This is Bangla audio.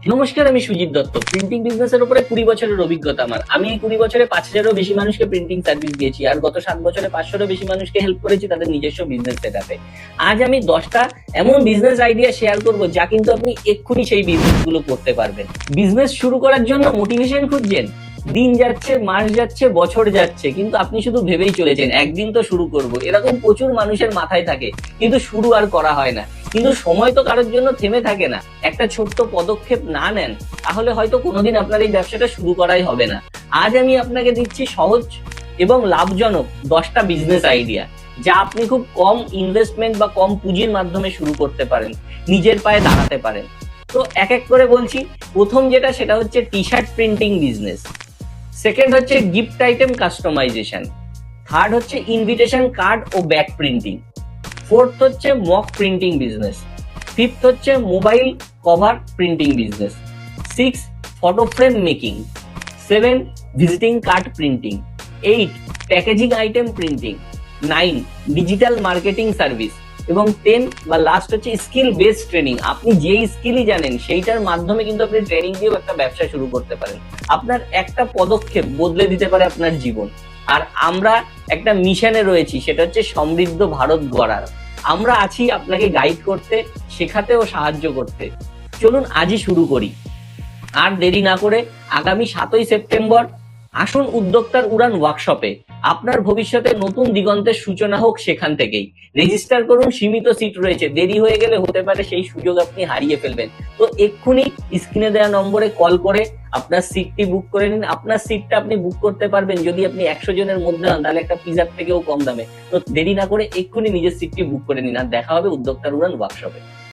নমস্কার, আমি সুজিত দত্ত। প্রিন্টিং বিজনেসের উপরে 20 বছরের অভিজ্ঞতা আমার। আমি এই 20 বছরে 5,000-এরও বেশি মানুষকে প্রিন্টিং সার্ভিস দিয়েছি, আর গত 7 বছরে 500-এরও বেশি মানুষকে হেল্প করেছি তাদের নিজস্ব বিজনেস সেটআপে। আজ আমি 10টা এমন বিজনেস আইডিয়া শেয়ার করব যা কিন্তু আপনি এক্ষুনি সেই বিজনেস গুলো করতে পারবেন। বিজনেস শুরু করার জন্য মোটিভেশন খুঁজছেন? দিন যাচ্ছে, মাস যাচ্ছে, বছর যাচ্ছে, কিন্তু আপনি শুধু ভেবেই চলেছেন একদিন তো শুরু করব। এরকম প্রচুর মানুষের মাথায় থাকে, কিন্তু শুরু আর করা হয় না। কিন্তু সময় তো কারোর জন্য থেমে থাকে না। একটা ছোট্ট পদক্ষেপ না নেন তাহলে হয়তো কোনোদিন আপনার এই ব্যবসাটা শুরু করাই হবে না। আজ আমি আপনাকে দিচ্ছি সহজ এবং লাভজনক 10টা বিজনেস আইডিয়া, যা আপনি খুব কম ইনভেস্টমেন্ট বা কম পুঁজির মাধ্যমে শুরু করতে পারেন, নিজের পায়ে দাঁড়াতে পারেন। তো এক এক করে বলছি। প্রথম যেটা, সেটা হচ্ছে T shirt printing business. Second হচ্ছে গিফট আইটেম কাস্টমাইজেশন। থার্ড হচ্ছে ইনভিটেশন কার্ড ও ব্যাগ প্রিন্টিং। ফোর্থ হচ্ছে মক প্রিন্টিং বিজনেস। ফিফথ হচ্ছে mobile cover printing business. 6 photo frame making. 7 visiting card printing. 8 packaging item printing. 9 digital marketing service. এবং 10 বা লাস্ট হচ্ছে স্কিল বেসড ট্রেনিং। আপনি যেই স্কিলই জানেন সেইটার মাধ্যমে কিন্তু আপনি ট্রেনিং দিয়েও একটা ব্যবসা শুরু করতে পারেন। আপনার একটা পদক্ষেপ বদলে দিতে পারে আপনার জীবন। আর আমরা একটা মিশনে রয়েছি, সেটা হচ্ছে সমৃদ্ধ ভারত গড়ার। আমরা আছি আপনাকে গাইড করতে, শেখাতে ও সাহায্য করতে। চলুন আজই শুরু করি। আর দেরি না করে আগামী 7ই সেপ্টেম্বর আসুন উদ্যোক্তার উড়ান ওয়ার্কশপে। আপনার ভবিষ্যতে নতুন দিগন্তের সূচনা হোক সেখান থেকেই। রেজিস্টার করুন, সীমিত সিট রয়েছে। দেরি হয়ে গেলে হতে পারে সেই সুযোগ আপনি হারিয়ে ফেলবেন। তো এক্ষুনি স্ক্রিনে দেওয়া নম্বরে কল করে আপনার সিটটি বুক করে নিন। আপনার সিটটা আপনি বুক করতে পারবেন যদি আপনি 100 জনের মধ্যে হন, তাহলে একটা পিজার থেকেও কম দামে। তো দেরি না করে এক্ষুনি নিজের সিটটি বুক করে নিন। আর দেখা হবে উদ্যোক্তার উড়ান ওয়ার্কশপে।